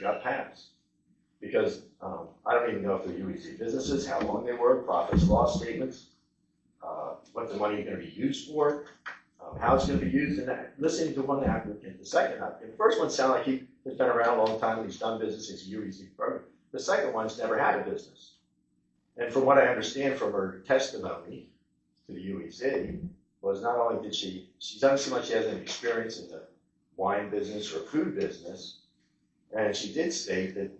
got passed. Because I don't even know if they're UEC businesses, how long they were, profits, loss statements, what the money is going to be used for, how it's going to be used, and listening to one applicant, the second applicant. The first one sounded like he's been around a long time, he's done business, he's a UEC program. The second one's never had a business. And from what I understand from her testimony to the UEC, was not only did she doesn't seem like she has any experience in the wine business or food business, and she did state that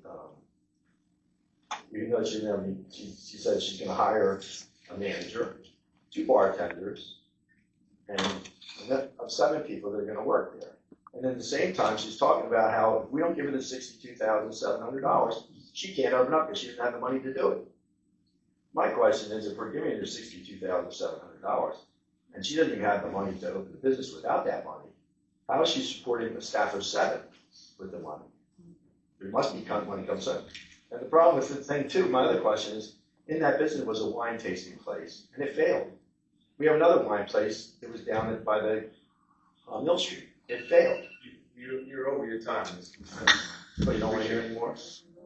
even though she didn't have any, she said she's going to hire a manager, 2 bartenders, and of 7 people that are going to work there. And at the same time, she's talking about how if we don't give her the $62,700, she can't open up because she doesn't have the money to do it. My question is, if we're giving her $62,700 and she doesn't even have the money to open the business without that money, how is she supporting a staff of 7 with the money? There must be money comes in. And the problem with the thing too, my other question is, in that business was a wine tasting place, and it failed. We have another wine place that was down by the Mill Street. It failed. You're over your time. But you don't want to hear anymore?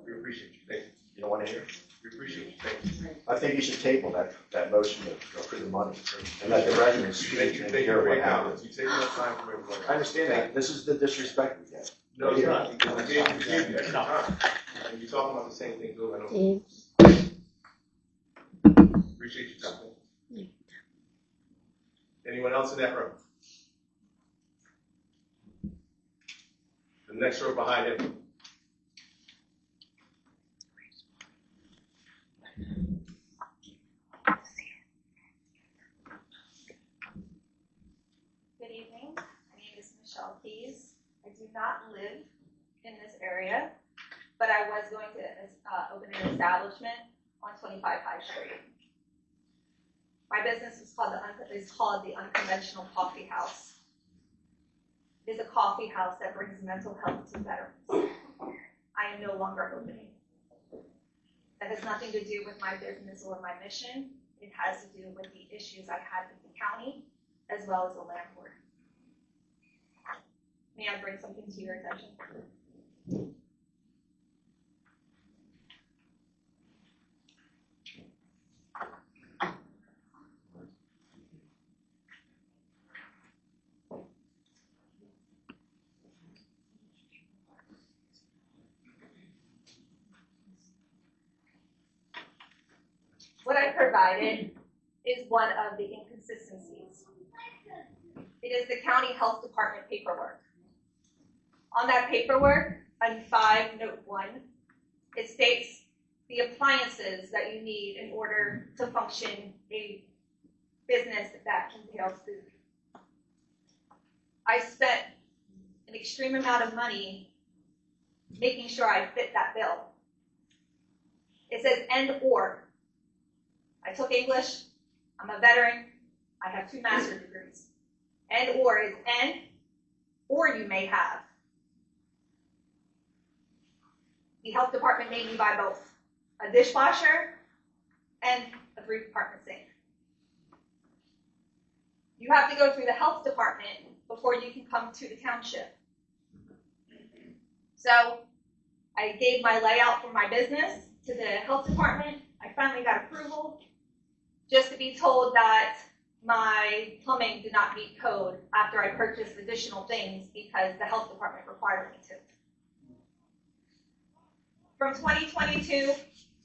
We appreciate you. Thank you. You don't want to hear? We appreciate you. Thank you. I think you should table that motion to go for the money and let the residents speak and hear what happens. You take enough time from everybody. I understand that. This is the disrespect we get. No, it's not. Because I gave you extra time. And you're talking about the same things over and over. Appreciate your time. Anyone else in that room? The next row behind him. Good evening. My name is Michelle Keys. I do not live in this area, but I was going to open an establishment on 25 High Street. My business is called the Unconventional Coffee House. It is a coffee house that brings mental health to veterans. I am no longer opening. That has nothing to do with my business or my mission. It has to do with the issues I had with the county as well as the landlord. May I bring something to your attention? What I provided is one of the inconsistencies. It is the county health department paperwork. On that paperwork, on 5 note 1, it states the appliances that you need in order to function a business that entails food. I spent an extreme amount of money making sure I fit that bill. It says and or. I took English, I'm a veteran, I have 2 master's degrees. And or is and, or you may have. The health department made me buy both, a dishwasher and a 3-compartment sink. You have to go through the health department before you can come to the township. So I gave my layout for my business to the health department. I finally got approval, just to be told that my plumbing did not meet code after I purchased additional things because the health department required me to. From 2022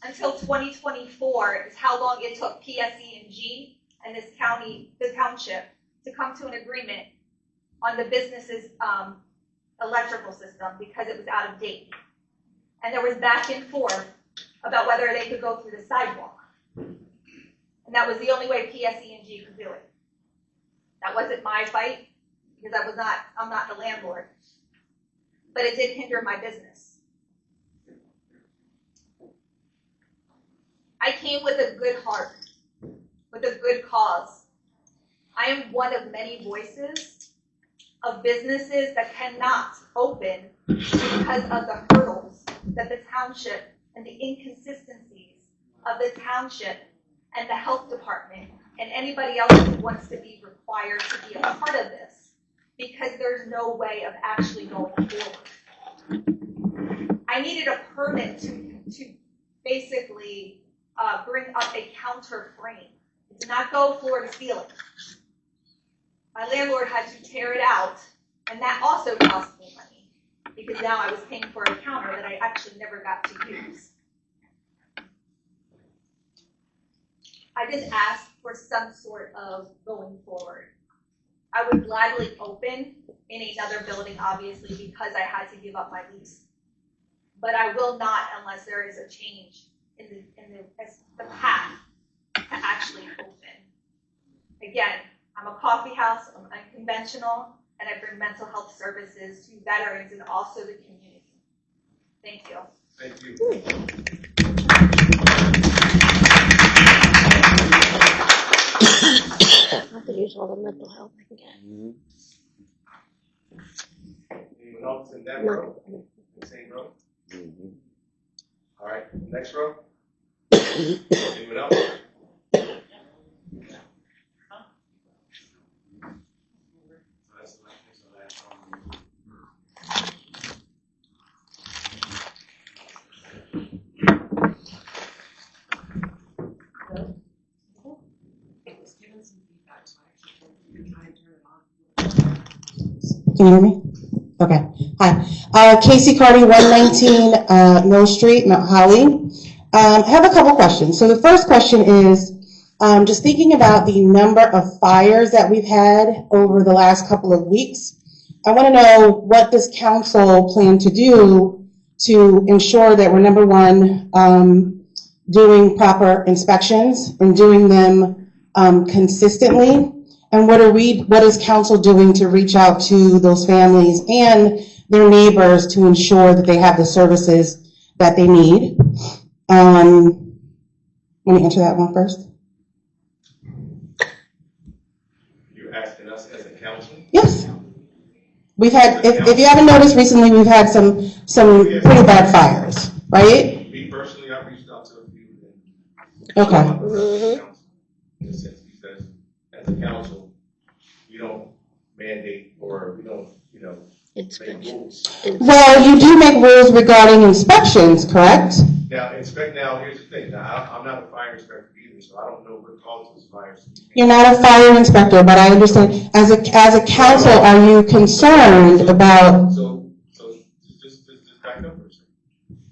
until 2024 is how long it took PSE&G and this county, the township, to come to an agreement on the business's electrical system because it was out of date. And there was back and forth about whether they could go through the sidewalk. And that was the only way PSE&G could do it. That wasn't my fight because I'm not the landlord. But it did hinder my business. I came with a good heart, with a good cause. I am one of many voices of businesses that cannot open because of the hurdles that the township and the inconsistencies of the township and the health department and anybody else who wants to be required to be a part of this, because there's no way of actually going forward. I needed a permit to basically bring up a counter frame. It did not go floor to ceiling. My landlord had to tear it out, and that also cost me money because now I was paying for a counter that I actually never got to use. I just asked for some sort of going forward. I would gladly open in another building, obviously, because I had to give up my lease. But I will not unless there is a change in the path to actually open. Again, I'm a coffee house, I'm unconventional, and I bring mental health services to veterans and also the community. Thank you. Thank you. I have to use all the mental health again. Anyone else in that row? The same row? All right, next row. Anyone else? Can you hear me? Okay. Hi. Casey Carty, 119 Mill Street, Mount Holly. I have a couple questions. So the first question is, just thinking about the number of fires that we've had over the last couple of weeks, I want to know what does council plan to do to ensure that we're, number one, doing proper inspections and doing them consistently? And what is council doing to reach out to those families and their neighbors to ensure that they have the services that they need? Let me answer that one first. You're asking us as a council? Yes. We've had, if you haven't noticed recently, we've had some pretty bad fires, right? Me personally, I've reached out to a few. Okay. In a sense, because as a council, we don't mandate or we don't, make rules. Well, you do make rules regarding inspections, correct? Now, here's the thing. Now, I'm not a fire inspector either, so I don't know what causes fires. You're not a fire inspector, but I understand. As a council, are you concerned about? So just back up for a second.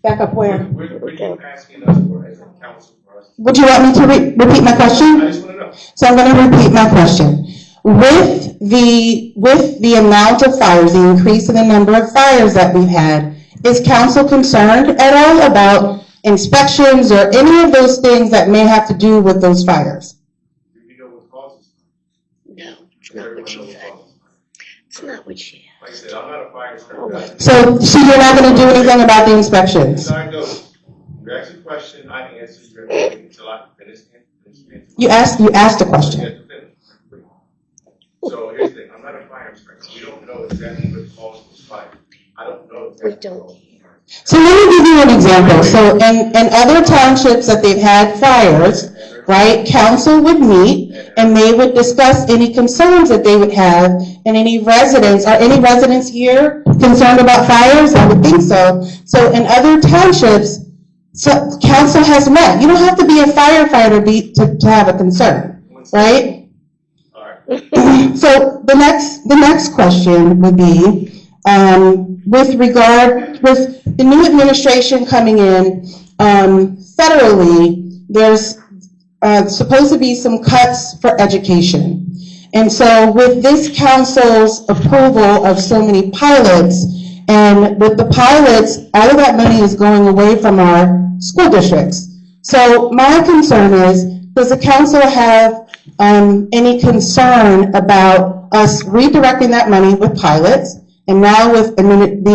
Back up where? What are you asking us for as a council for us? Would you want me to repeat my question? I just want to know. So I'm going to repeat my question. With the amount of fires, the increase in the number of fires that we've had, is council concerned at all about inspections or any of those things that may have to do with those fires? Do we know what causes fires? No, it's not what she said. It's not what she said. Like I said, I'm not a fire inspector. So you're not going to do anything about the inspections? Sorry, no. You asked a question, I answered. You're waiting until I finish. You asked a question. So here's the thing, I'm not a fire inspector. We don't know exactly what caused this fire. I don't know exactly. We don't. So let me give you an example. So in other townships that they've had fires, right, council would meet and they would discuss any concerns that they would have, and any residents here concerned about fires? I would think so. So in other townships, council has met. You don't have to be a firefighter to have a concern, right? So the next question would be, with the new administration coming in, federally, there's supposed to be some cuts for education. And so with this council's approval of so many pilots, and with the pilots, all of that money is going away from our school districts. So my concern is, does the council have any concern about us redirecting that money with pilots, and now with the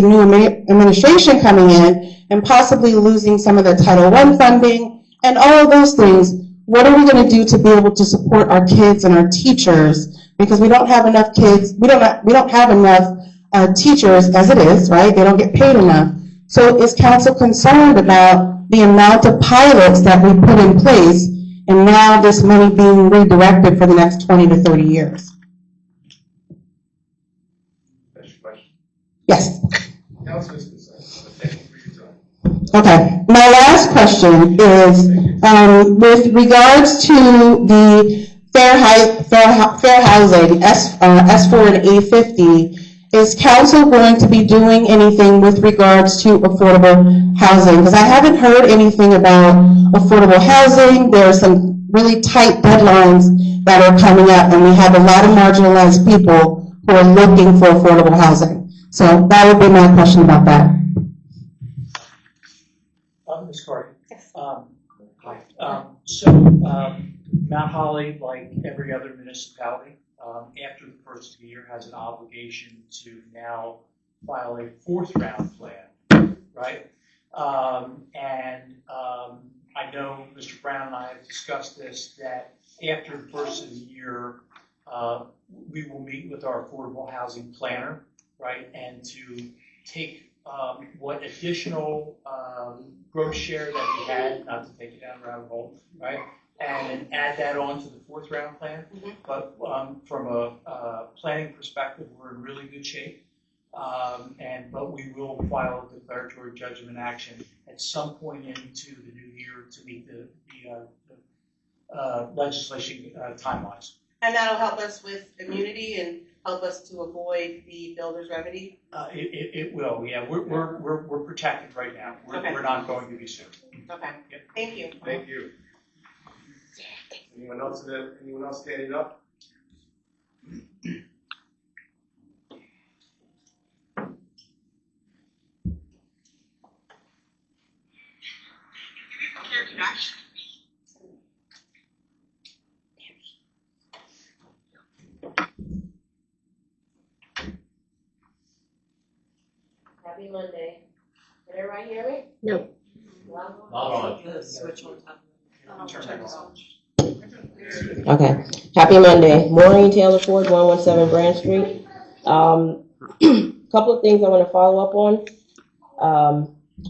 new administration coming in and possibly losing some of the Title I funding and all of those things? What are we going to do to be able to support our kids and our teachers? Because we don't have enough kids, we don't have enough teachers as it is, right? They don't get paid enough. So is council concerned about the amount of pilots that we put in place, and now this money being redirected for the next 20 to 30 years? That's your question. Yes. Council is concerned, but thank you for your time. Okay, my last question is, with regards to the fair housing, S4 and A50, is council going to be doing anything with regards to affordable housing? Because I haven't heard anything about affordable housing. There are some really tight deadlines that are coming up, and we have a lot of marginalized people who are looking for affordable housing. So that would be my question about that. Ms. Carter. Yes. Mount Holly, like every other municipality, after the first year has an obligation to now file a fourth round plan, right? I know Mr. Brown and I have discussed this, that after the first of the year, we will meet with our affordable housing planner, right? And to take what additional growth share that we had, not to take it down a rabbit hole, right? And add that on to the fourth round plan. Mm-hmm. But from a planning perspective, we're in really good shape. But we will file a declaratory judgment action at some point into the new year to meet the legislation timelines. And that'll help us with immunity and help us to avoid the builder's remedy? It will, yeah. We're protected right now. Okay. We're not going to be sued. Okay, Yep. thank you. Thank you. Anyone else standing up? Happy Monday. Can everybody hear me? No. Well, Switch on top. okay. Happy Monday. Maureen Taylor Ford, 117 Branch Street. Couple of things I want to follow up on.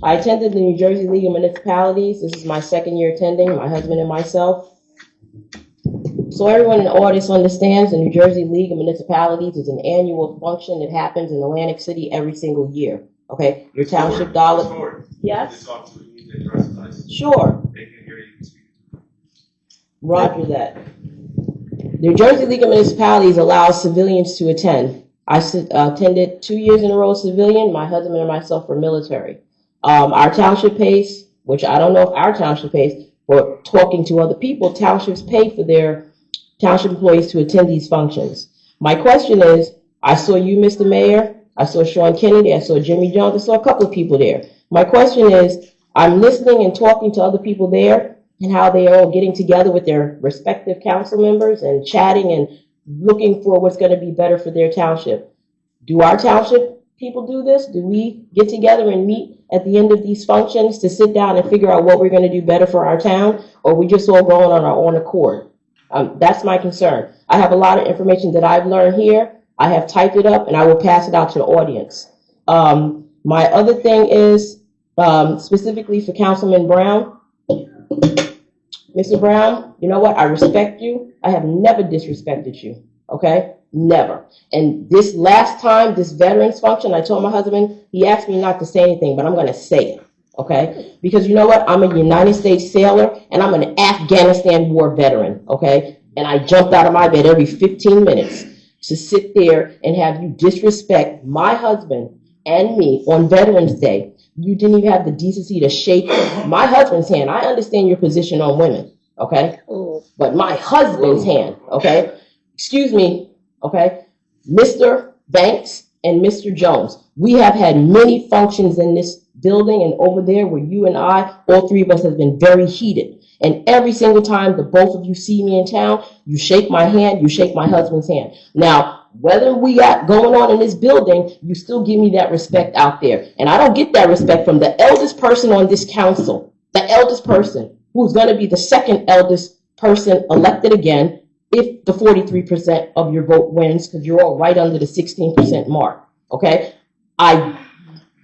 I attended the New Jersey League of Municipalities. This is my second year attending, my husband and myself. So everyone in the audience understands the New Jersey League of Municipalities is an annual function that happens in Atlantic City every single year. Okay, your township dollar. Yes. Sure. Roger that. New Jersey League of Municipalities allows civilians to attend. I attended 2 years in a row civilian. My husband and myself were military. Our township pays, which I don't know if our township pays, for talking to other people, townships pay for their township employees to attend these functions. My question is, I saw you, Mr. Mayor, I saw Sean Kennedy, I saw Jimmy Jones, I saw a couple of people there. My question is, I'm listening and talking to other people there and how they are all getting together with their respective council members and chatting and looking for what's going to be better for their township. Do our township people do this? Do we get together and meet at the end of these functions to sit down and figure out what we're going to do better for our town, or are we just all going on our own accord? That's my concern. I have a lot of information that I've learned here. I have typed it up and I will pass it out to the audience. My other thing is, specifically for Councilman Brown. Mr. Brown, you know what? I respect you. I have never disrespected you, okay? Never. And this last time, this veterans function, I told my husband, he asked me not to say anything, but I'm going to say it, okay? Because you know what? I'm a United States sailor, and I'm an Afghanistan war veteran, okay? And I jumped out of my bed every 15 minutes to sit there and have you disrespect my husband and me on Veterans Day. You didn't even have the decency to shake my husband's hand. I understand your position on women, okay? But my husband's hand, okay? Excuse me, okay? Mr. Banks and Mr. Jones, we have had many functions in this building and over there where you and I, all three of us, have been very heated. And every single time the both of you see me in town, you shake my hand, you shake my husband's hand. Now, whether we got going on in this building, you still give me that respect out there. And I don't get that respect from the eldest person on this council, the eldest person, who's going to be the second eldest person elected again if the 43% of your vote wins, because you're all right under the 16% mark, okay? I'm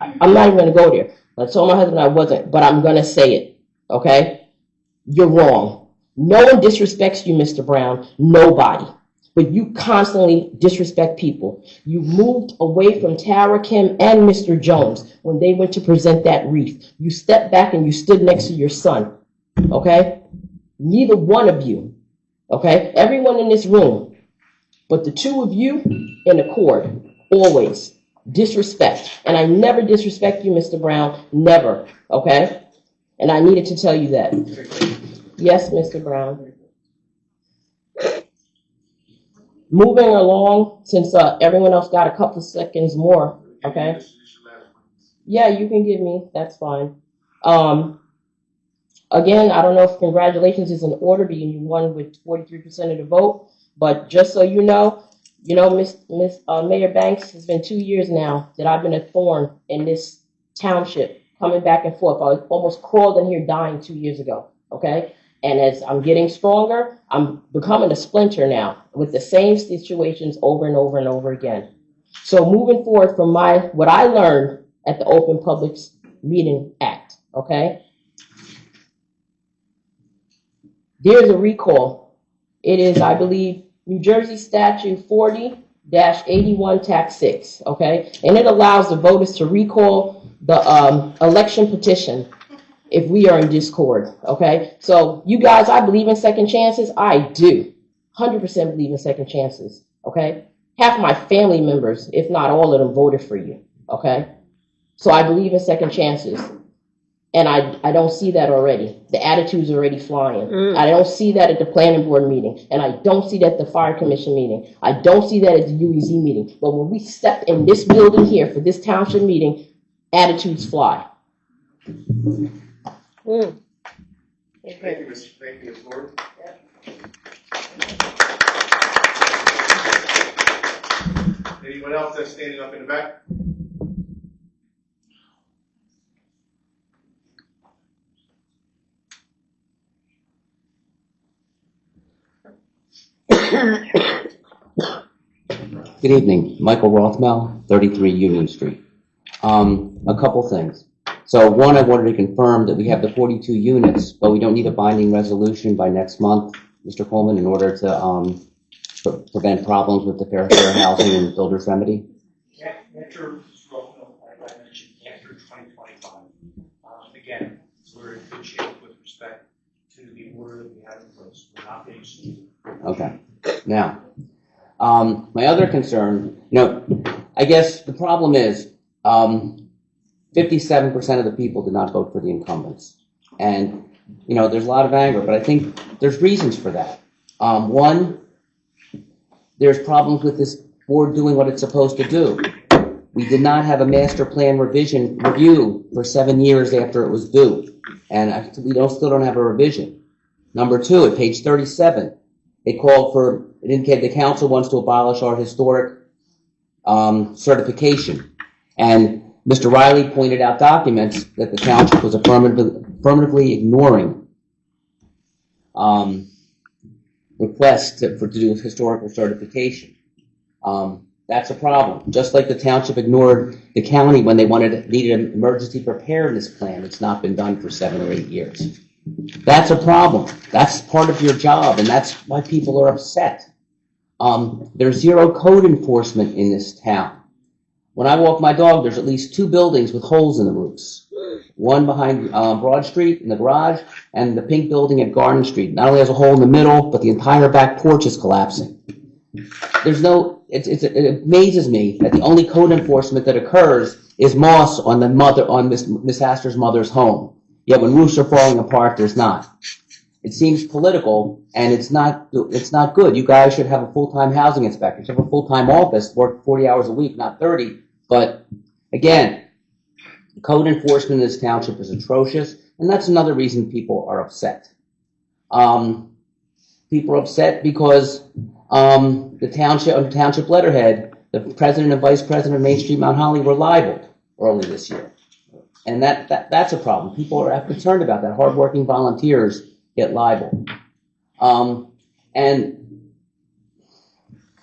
not even going to go there. I told my husband I wasn't, but I'm going to say it, okay? You're wrong. No one disrespects you, Mr. Brown. Nobody. but you constantly disrespect people. You moved away from Tara Kim and Mr. Jones when they went to present that wreath. You stepped back and you stood next to your son, okay? Neither one of you, okay? Everyone in this room, but the two of you in accord, always. Disrespect. And I never disrespect you, Mr. Brown, never, okay? And I needed to tell you that. Yes, Mr. Brown. Moving along, since everyone else got a couple seconds more, okay? Yeah, you can give me, that's fine. Again, I don't know if congratulations is in order, being you won with 43% of the vote, but just so you know, Mayor Banks, it's been 2 years now that I've been a thorn in this township, coming back and forth. I almost crawled in here dying 2 years ago, okay? And as I'm getting stronger, I'm becoming a splinter now with the same situations over and over and over again. So moving forward from what I learned at the Open Public Meeting Act, okay? There's a recall. It is, I believe, New Jersey Statute 40-81 Tax 6, okay? And it allows the voters to recall the election petition if we are in discord, okay? So you guys, I believe in second chances. I do. 100% believe in second chances, okay? Half of my family members, if not all of them, voted for you, okay? So I believe in second chances. And I don't see that already. The attitude's already flying. I don't see that at the planning board meeting. And I don't see that at the fire commission meeting. I don't see that at the UEZ meeting. But when we step in this building here for this township meeting, attitudes fly. Thank you, Ms. Ford. Anyone else that's standing up in the back? Good evening, Michael Rothmel, 33 Union Street. A couple things. So one, I wanted to confirm that we have the 42 units, but we don't need a binding resolution by next month, Mr. Coleman, in order to prevent problems with the fair housing and builder's remedy. Yeah, after, like I mentioned, after 2025. Again, we're in good shape with respect to the order that we have in place. We're not being sued. Okay. Now, my other concern, I guess the problem is 57% of the people did not vote for the incumbents. And, there's a lot of anger, but I think there's reasons for that. One, there's problems with this board doing what it's supposed to do. We did not have a master plan review for 7 years after it was due. And we still don't have a revision. Number two, at page 37, it indicated the council wants to abolish our historic certification. And Mr. Riley pointed out documents that the township was affirmatively ignoring requests to do historical certification. That's a problem. Just like the township ignored the county when they needed an emergency preparedness plan. It's not been done for 7 or 8 years. That's a problem. That's part of your job, and that's why people are upset. There's zero code enforcement in this town. When I walk my dog, there's at least 2 buildings with holes in the roofs. One behind Broad Street in the garage, and the pink building at Garden Street. Not only has a hole in the middle, but the entire back porch is collapsing. It amazes me that the only code enforcement that occurs is moss on Miss Astor's mother's home. Yet when roofs are falling apart, there's not. It seems political, and it's not good. You guys should have a full-time housing inspector. You should have a full-time office, work 40 hours a week, not 30. But again, code enforcement in this township is atrocious, and that's another reason people are upset. People are upset because the township letterhead, the president and vice president of Main Street Mount Holly were libeled early this year. And that's a problem. People are concerned about that. Hardworking volunteers get libeled. And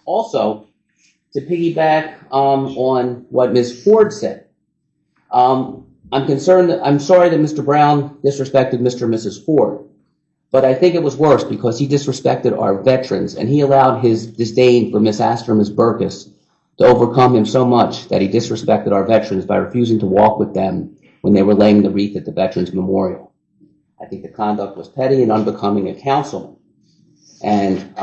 also, to piggyback on what Ms. Ford said, I'm sorry that Mr. Brown disrespected Mr. and Mrs. Ford. But I think it was worse because he disrespected our veterans, and he allowed his disdain for Miss Astor and Miss Burkus to overcome him so much that he disrespected our veterans by refusing to walk with them when they were laying the wreath at the Veterans Memorial. I think the conduct was petty and unbecoming a councilman. And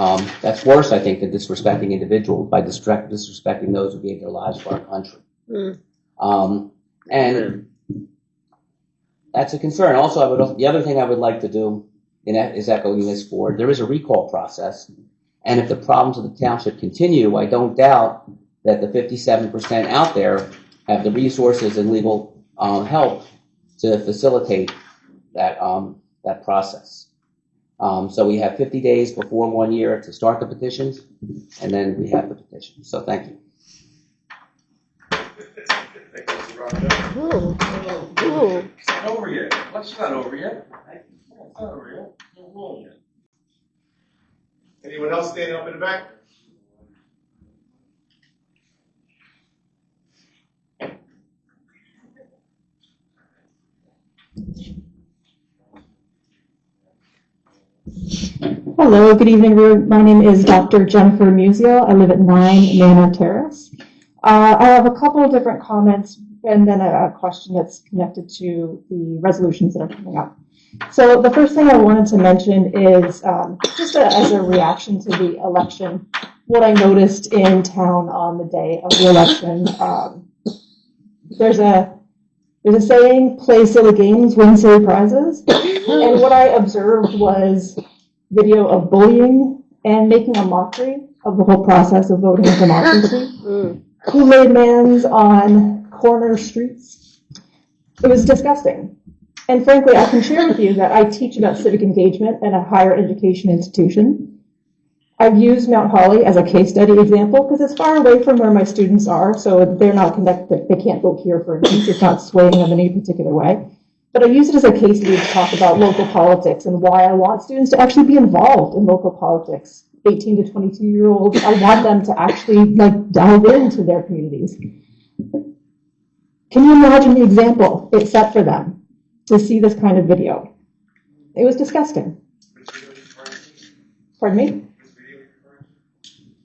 that's worse, I think, than disrespecting individuals by disrespecting those who gave their lives for our country. And that's a concern. Also, the other thing I would like to do is echoing this board. There is a recall process, and if the problems of the township continue, I don't doubt that the 57% out there have the resources and legal help to facilitate that process. So we have 50 days before 1 year to start the petitions, and then we have the petitions. So thank you. It's not over yet. What's not over yet? It's not over yet. No rule yet. Anyone else standing up in the back? Hello, good evening, everyone. My name is Dr. Jennifer Musio. I live at 9 Manor Terrace. I have a couple of different comments and then a question that's connected to the resolutions that are coming up. So the first thing I wanted to mention is just as a reaction to the election, what I noticed in town on the day of the election. There's a saying, play silly games, win silly prizes. And what I observed was video of bullying and making a mockery of the whole process of voting in democracy. Kool-Aid mans on corner streets. It was disgusting. And frankly, I can share with you that I teach about civic engagement at a higher education institution. I've used Mount Holly as a case study example because it's far away from where my students are, so they're not connected. They can't vote here, for instance. It's not swaying them in any particular way. But I use it as a case study to talk about local politics and why I want students to actually be involved in local politics. 18 to 22-year-olds, I want them to actually delve into their communities. Can you imagine the example it set for them to see this kind of video? It was disgusting. Pardon me?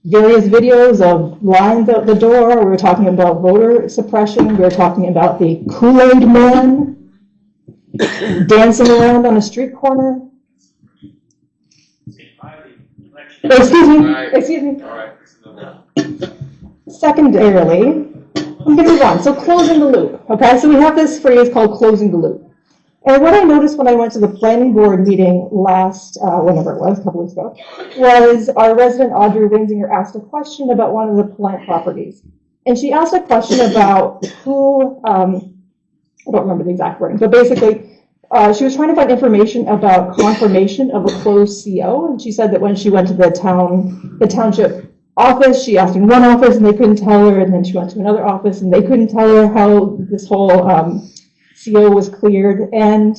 Various videos of lines out the door. We were talking about voter suppression. We were talking about the Kool-Aid man dancing around on a street corner. Excuse me. Secondarily, I'm going to move on. So closing the loop. Okay, so we have this phrase called closing the loop. And what I noticed when I went to the planning board meeting last, whenever it was, a couple weeks ago, was our resident Audrey Winsinger asked a question about one of the plant properties. And she asked a question about who, I don't remember the exact wording, but basically, she was trying to find information about confirmation of a closed CO, and she said that when she went to the township office, she asked in one office and they couldn't tell her, and then she went to another office and they couldn't tell her how this whole CO was cleared. And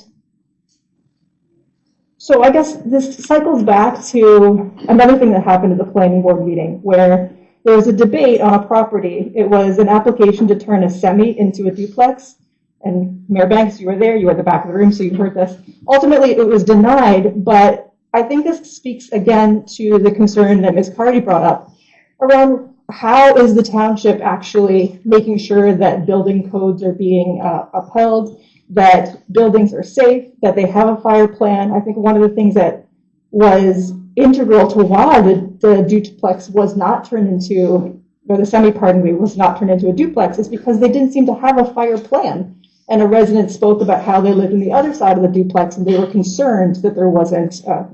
so I guess this cycles back to another thing that happened at the planning board meeting where there was a debate on a property. It was an application to turn a semi into a duplex. And Mayor Banks, you were there, you were at the back of the room, so you heard this. Ultimately, it was denied, but I think this speaks again to the concern that Ms. Carty brought up around how is the township actually making sure that building codes are being upheld, that buildings are safe, that they have a fire plan. I think one of the things that was integral to why the duplex was not turned into, or the semi, pardon me, was not turned into a duplex is because they didn't seem to have a fire plan. And a resident spoke about how they lived on the other side of the duplex and they were concerned that there wasn't a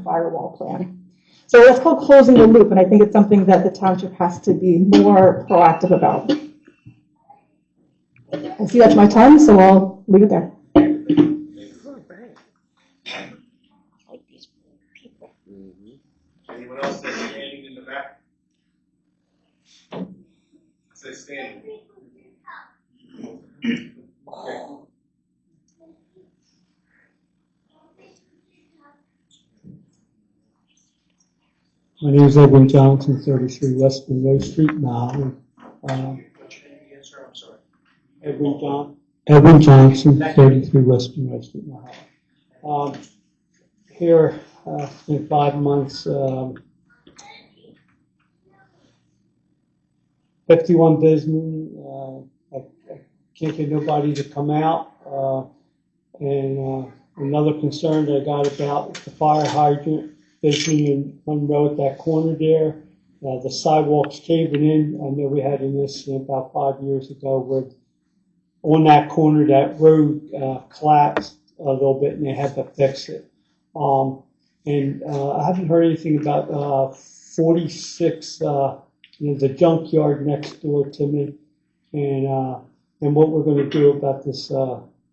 firewall plan. So that's called closing the loop, and I think it's something that the township has to be more proactive about. I see that's my time, so I'll leave it there. Anyone else that's standing in the back? I said standing. My name is Edwin Johnson, 33 West Monroe Street, Maui. What's your name again, sir? I'm sorry. Edwin Johnson, 33 West Monroe Street, Maui. here, it's been 5 months, 51 Bisman, I can't get nobody to come out, and another concern that I got about the fire hydrant, Bisman and Monroe at that corner there, the sidewalks caving in. I know we had an incident about 5 years ago where on that corner, that road collapsed a little bit and they had to fix it. And I haven't heard anything about 46, the junkyard next door to me, and what we're going to do about this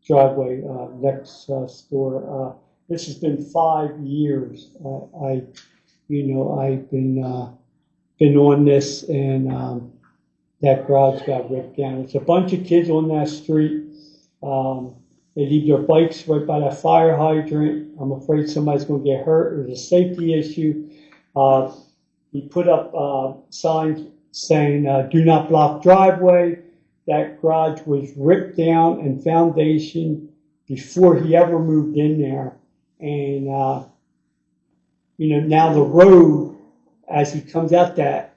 driveway next door. This has been 5 years. I've been on this, and that garage got ripped down. It's a bunch of kids on that street. They leave their bikes right by that fire hydrant. I'm afraid somebody's going to get hurt. There's a safety issue. He put up signs saying, do not block driveway. That garage was ripped down and foundation before he ever moved in there. And, now the road, as he comes out that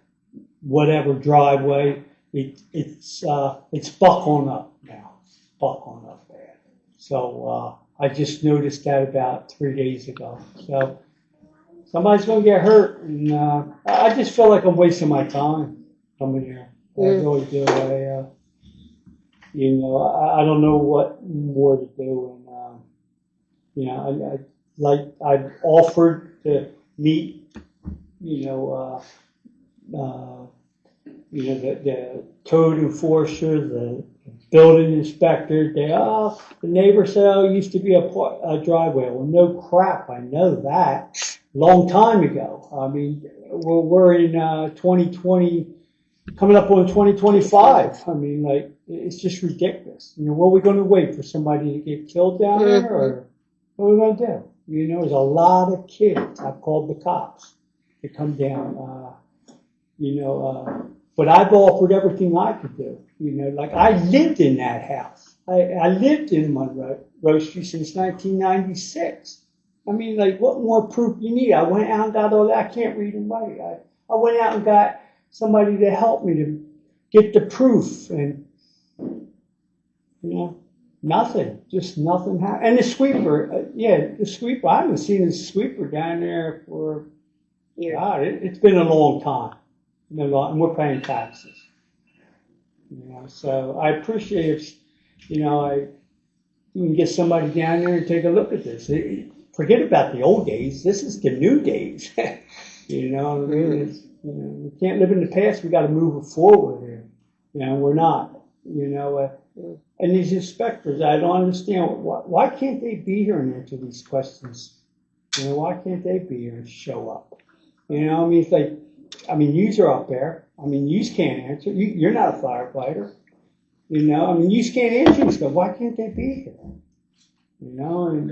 whatever driveway, it's buckling up now. Buckling up there. So I just noticed that about 3 days ago. So somebody's going to get hurt, and I just feel like I'm wasting my time coming here. I really do. I don't know what more to do, and I've offered to meet, the code enforcer, the building inspector. The neighbor said, "Oh, it used to be a driveway." Well, no crap, I know that. Long time ago. I mean, we're in 2020, coming up on 2025. I mean, it's just ridiculous. What are we going to wait for somebody to get killed down there, or what are we going to do? There's a lot of kids. I've called the cops to come down. But I've offered everything I could do. I lived in that house. I lived in Monroe Street since 1996. I mean, what more proof you need? I went out and got all that. I can't read and write. I went out and got somebody to help me to get the proof, and nothing. Just nothing happened. And the sweeper, the sweeper. I haven't seen the sweeper down there for God. It's been a long time. And we're paying taxes. So I appreciate if you can get somebody down there and take a look at this. Forget about the old days. This is the new days. We can't live in the past. We got to move it forward here. We're not. And these inspectors, I don't understand. Why can't they be here and answer these questions? Why can't they be here and show up? It's like, yous are up there. Yous can't answer. You're not a firefighter. Yous can't answer stuff. Why can't they be here? And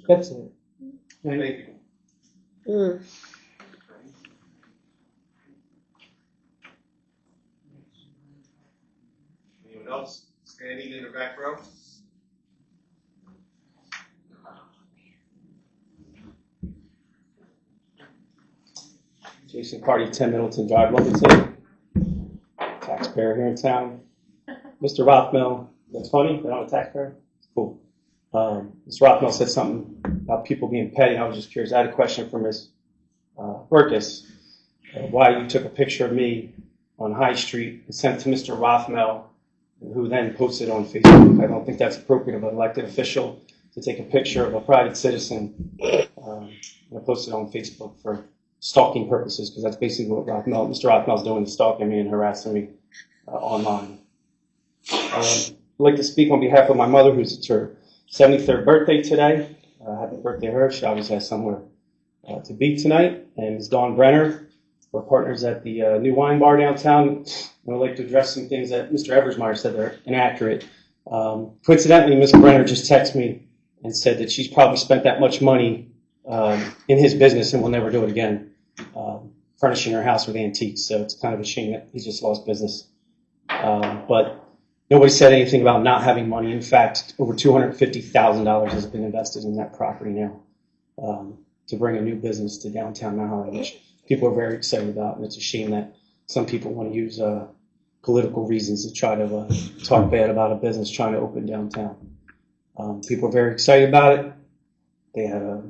that's it. Thank you. Anyone else standing in the back row? Jason Carty, 10 Middleton Drive, Livingston. Taxpayer here in town. Mr. Rothmill, that's funny, they're not a taxpayer? Cool. Mr. Rothmill said something about people being petty. I was just curious. I had a question for Ms. Burkus. Why you took a picture of me on High Street and sent it to Mr. Rothmill, who then posted it on Facebook. I don't think that's appropriate of an elected official to take a picture of a private citizen and post it on Facebook for stalking purposes, because that's basically what Mr. Rothmell's doing, is stalking me and harassing me online. I'd like to speak on behalf of my mother, who's her 73rd birthday today. Happy birthday to her. She obviously has somewhere to be tonight. And Ms. Dawn Brenner, we're partners at the new wine bar downtown. And I'd like to address some things that Mr. Eversmeyer said that are inaccurate. Coincidentally, Ms. Brenner just texted me and said that she's probably spent that much money in his business and will never do it again, furnishing her house with antiques. So it's kind of a shame that he's just lost business. But nobody said anything about not having money. In fact, over $250,000 has been invested in that property now. to bring a new business to downtown Mount Holly, which people are very excited about. And it's a shame that some people want to use political reasons to try to talk bad about a business trying to open downtown. People are very excited about it. They had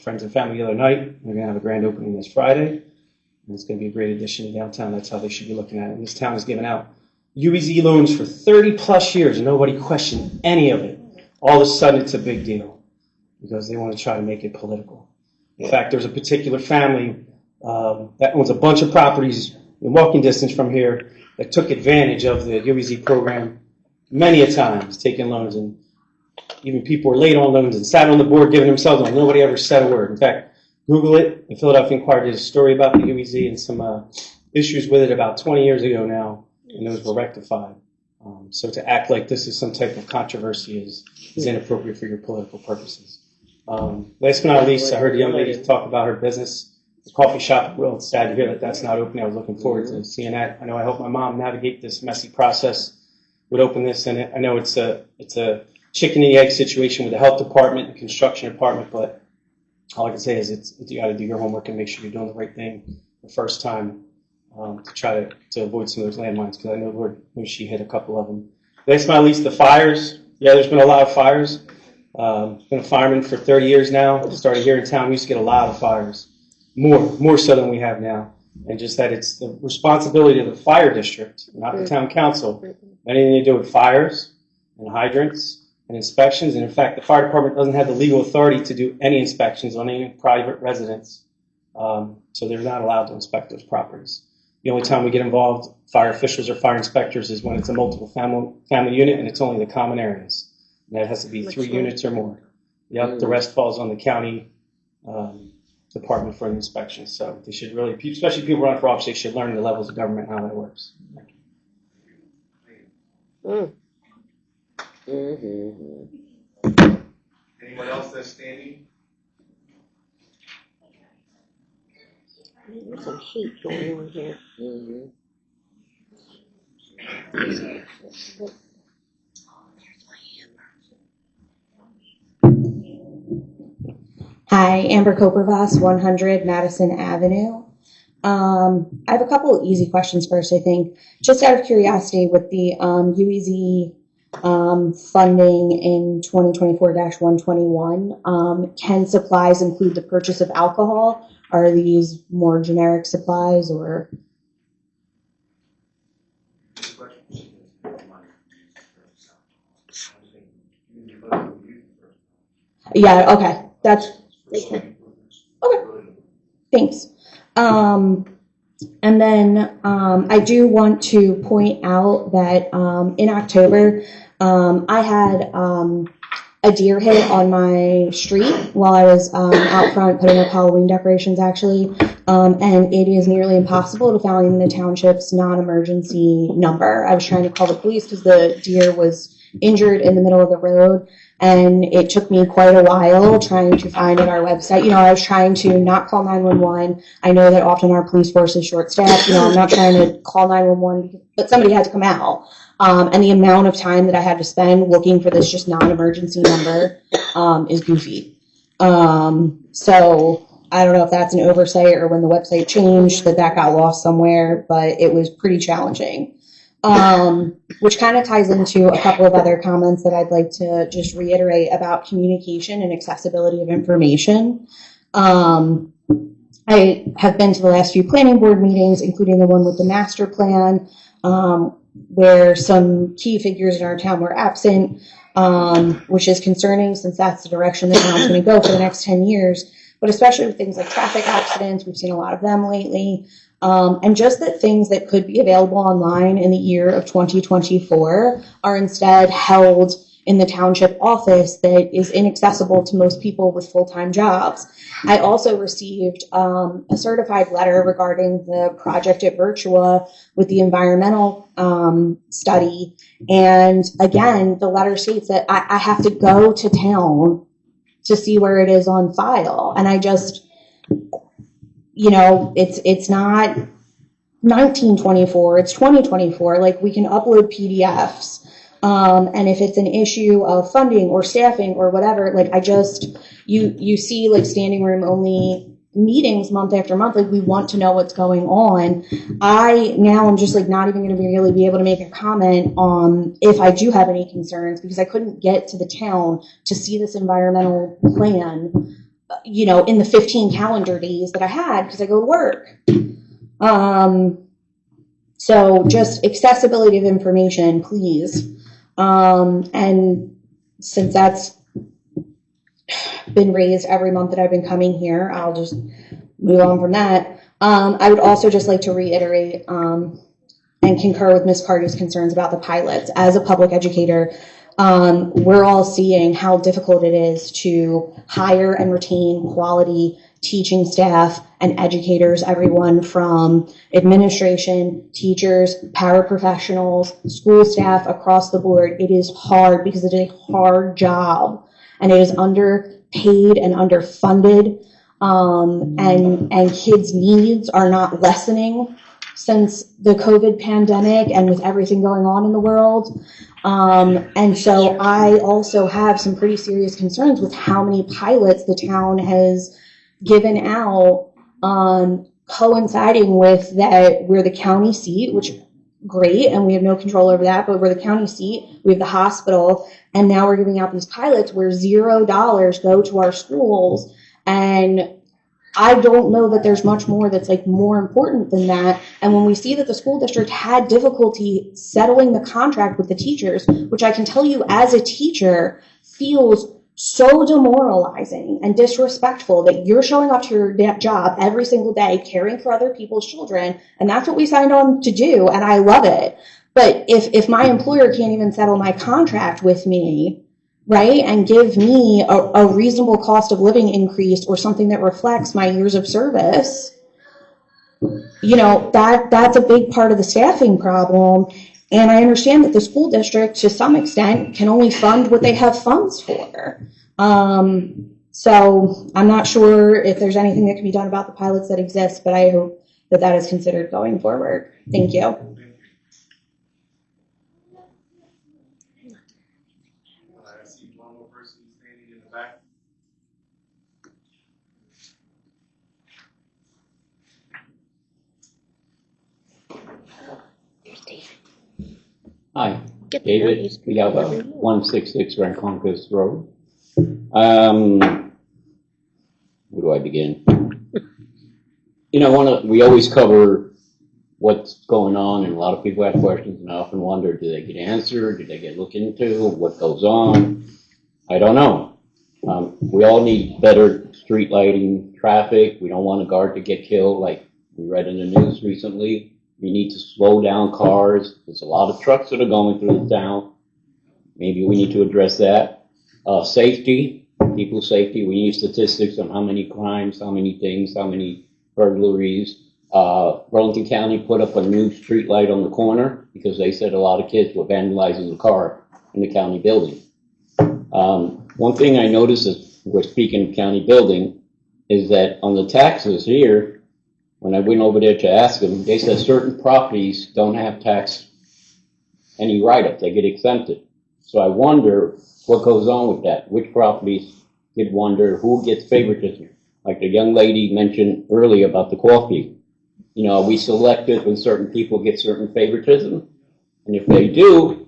friends and family the other night. They're going to have a grand opening this Friday. And it's going to be a great addition to downtown. That's how they should be looking at it. And this town has given out UEZ loans for 30 plus years, and nobody questioned any of it. All of a sudden, it's a big deal because they want to try to make it political. In fact, there's a particular family that owns a bunch of properties in walking distance from here that took advantage of the UEZ program many a times, taking loans, and even people were late on loans and sat on the board giving themselves loans. Nobody ever said a word. In fact, Google it. The Philadelphia Inquirer did a story about the UEZ and some issues with it about 20 years ago now, and those were rectified. So to act like this is some type of controversy is inappropriate for your political purposes. Last but not least, I heard the young lady talk about her business, the coffee shop. Well, it's sad to hear that that's not open. I was looking forward to seeing that. I know I helped my mom navigate this messy process, would open this, and I know it's a chicken and egg situation with the health department and construction department, but all I can say is you got to do your homework and make sure you're doing the right thing the first time to try to avoid some of those landmines, because I know Lord knows she hit a couple of them. Last but not least, the fires. Yeah, there's been a lot of fires. Been a fireman for 30 years now. Started here in town. We used to get a lot of fires, more so than we have now. And just that it's the responsibility of the fire district, not the town council. Anything to do with fires and hydrants and inspections. And in fact, the fire department doesn't have the legal authority to do any inspections on any private residence. So they're not allowed to inspect those properties. The only time we get involved, fire officials or fire inspectors, is when it's a multiple family unit and it's only the common areas. And that has to be 3 units or more. Yep, the rest falls on the county department for an inspection. So they should really, especially people running for office, they should learn the levels of government and how that works. Anyone else that's standing? There's some heat going on here. Hi, Amber Kopervas, 100 Madison Avenue. I have a couple of easy questions first, I think. Just out of curiosity, with the UEZ funding in 2024-121, can supplies include the purchase of alcohol? Are these more generic supplies or? Yeah, okay, that's, okay, thanks. And then I do want to point out that in October, I had a deer hit on my street while I was out front putting up Halloween decorations, actually. And it is nearly impossible to find the township's non-emergency number. I was trying to call the police because the deer was injured in the middle of the road. And it took me quite a while trying to find it on our website. You know, I was trying to not call 911. I know that often our police force is short-staffed. You know, I'm not trying to call 911, but somebody had to come out. And the amount of time that I had to spend looking for this just non-emergency number is goofy. So I don't know if that's an oversight or when the website changed that got lost somewhere, but it was pretty challenging. Which kind of ties into a couple of other comments that I'd like to just reiterate about communication and accessibility of information. I have been to the last few planning board meetings, including the one with the master plan, where some key figures in our town were absent, which is concerning since that's the direction the town's going to go for the next 10 years. But especially with things like traffic accidents, we've seen a lot of them lately. And just that things that could be available online in the year of 2024 are instead held in the township office that is inaccessible to most people with full-time jobs. I also received a certified letter regarding the project at Virtua with the environmental study. And again, the letter states that I have to go to town to see where it is on file. And I just, you know, it's not 1924, it's 2024. Like, we can upload PDFs. And if it's an issue of funding or staffing or whatever, like you see like standing room only meetings month after month, like we want to know what's going on. I'm just like not even going to really be able to make a comment on if I do have any concerns because I couldn't get to the town to see this environmental plan, in the 15 calendar days that I had because I go to work. So just accessibility of information, please. And since that's been raised every month that I've been coming here, I'll just move on from that. I would also just like to reiterate and concur with Ms. Carty's concerns about the pilots. As a public educator, we're all seeing how difficult it is to hire and retain quality teaching staff and educators, everyone from administration, teachers, paraprofessionals, school staff across the board. It is hard because it is a hard job and it is underpaid and underfunded. And kids' needs are not lessening since the COVID pandemic and with everything going on in the world. And so I also have some pretty serious concerns with how many pilots the town has given out, coinciding with that we're the county seat, which great, and we have no control over that, but we're the county seat, we have the hospital, and now we're giving out these pilots where $0 go to our schools, and I don't know that there's much more that's like more important than that. And when we see that the school district had difficulty settling the contract with the teachers, which I can tell you as a teacher feels so demoralizing and disrespectful that you're showing up to your job every single day caring for other people's children, and that's what we signed on to do, and I love it. But if my employer can't even settle my contract with me, right, and give me a reasonable cost of living increase or something that reflects my years of service, that's a big part of the staffing problem. And I understand that the school district, to some extent, can only fund what they have funds for. So I'm not sure if there's anything that can be done about the pilots that exist, but I hope that that is considered going forward. Thank you. I see one more person standing in the back. Here's David. Hi, Get the David notice. Villalba, 166 Ranconcas Road. Where do I begin? We always cover what's going on, and a lot of people have questions, and I often wonder, do they get answered? Do they get looked into? What goes on? I don't know. We all need better street lighting, traffic. We don't want a guard to get killed, like we read in the news recently. We need to slow down cars. There's a lot of trucks that are going through the town. Maybe we need to address that. Safety, people's safety. We need statistics on how many crimes, how many things, how many burglaries. Burlington County put up a new street light on the corner because they said a lot of kids were vandalizing the car in the county building. One thing I noticed as we're speaking of county building is that on the taxes here, when I went over there to ask them, they said certain properties don't have any write-up. They get exempted. So I wonder what goes on with that. Which properties did wonder who gets favoritism? Like the young lady mentioned earlier about the coffee. Are we selective when certain people get certain favoritism? And if they do,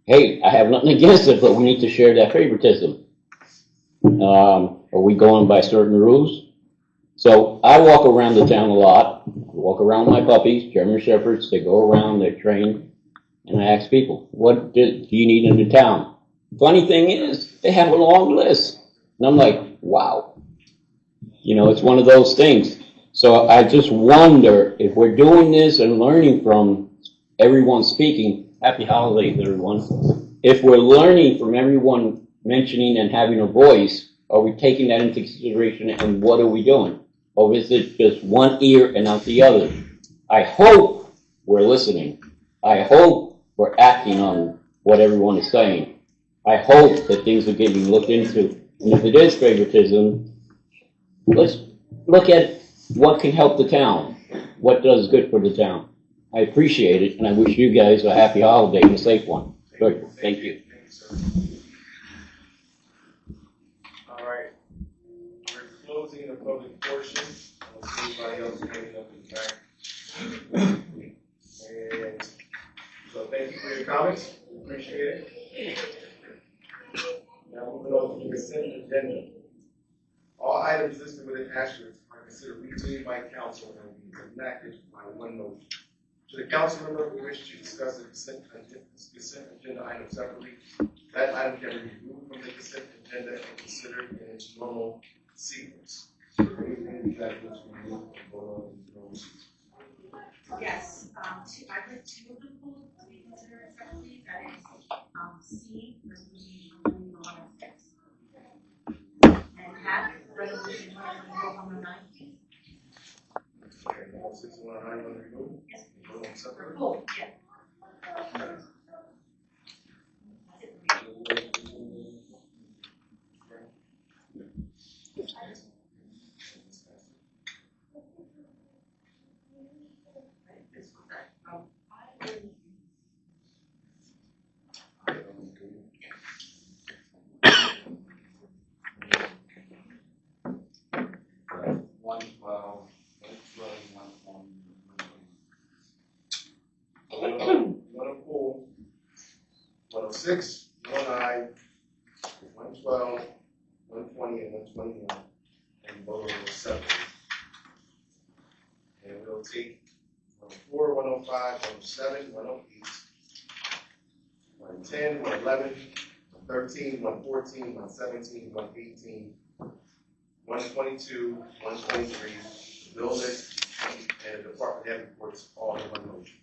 hey, I have nothing against it, but we need to share that favoritism. Are we going by certain rules? So I walk around the town a lot. I walk around my puppies, German Shepherds. They go around, they're trained, and I ask people, what do you need in the town? Funny thing is, they have a long list. And I'm like, wow. It's one of those things. So I just wonder if we're doing this and learning from everyone speaking. Happy holidays, everyone. If we're learning from everyone mentioning and having a voice, are we taking that into consideration, and what are we doing? Or is it just one ear and out the other? I hope we're listening. I hope we're acting on what everyone is saying. I hope that things are getting looked into. And if it is favoritism, let's look at what can help the town. What does good for the town? I appreciate it, and I wish you guys a happy holiday and a safe one. Good, thank you. Thank you, sir. All right, we're closing the public portion. I don't see anybody else standing up in the back. And so thank you for your comments, we appreciate it. Now moving on to the consent agenda. All items listed with an asterisk are considered routine by council and will be enacted by one motion. Should a council member who wish to discuss the consent agenda item separately, that item can be removed from the consent agenda and considered in its normal sequence. Anything that was removed and voted on in normal sequence. Yes, I'd like two of them pulled to be considered separately, that is, C, resolution 106, and have resolution 119. Okay, 106, 109, want to remove? Yes. Vote on separate. Pull, yeah. Want to pull 106, 109, 112, 120, and 121, and vote on those separately. And we'll take 104, 105, 107, 108, 110, 111, 113, 114, 117, 118, 122, 123, bill list, and the department head reports all in one motion.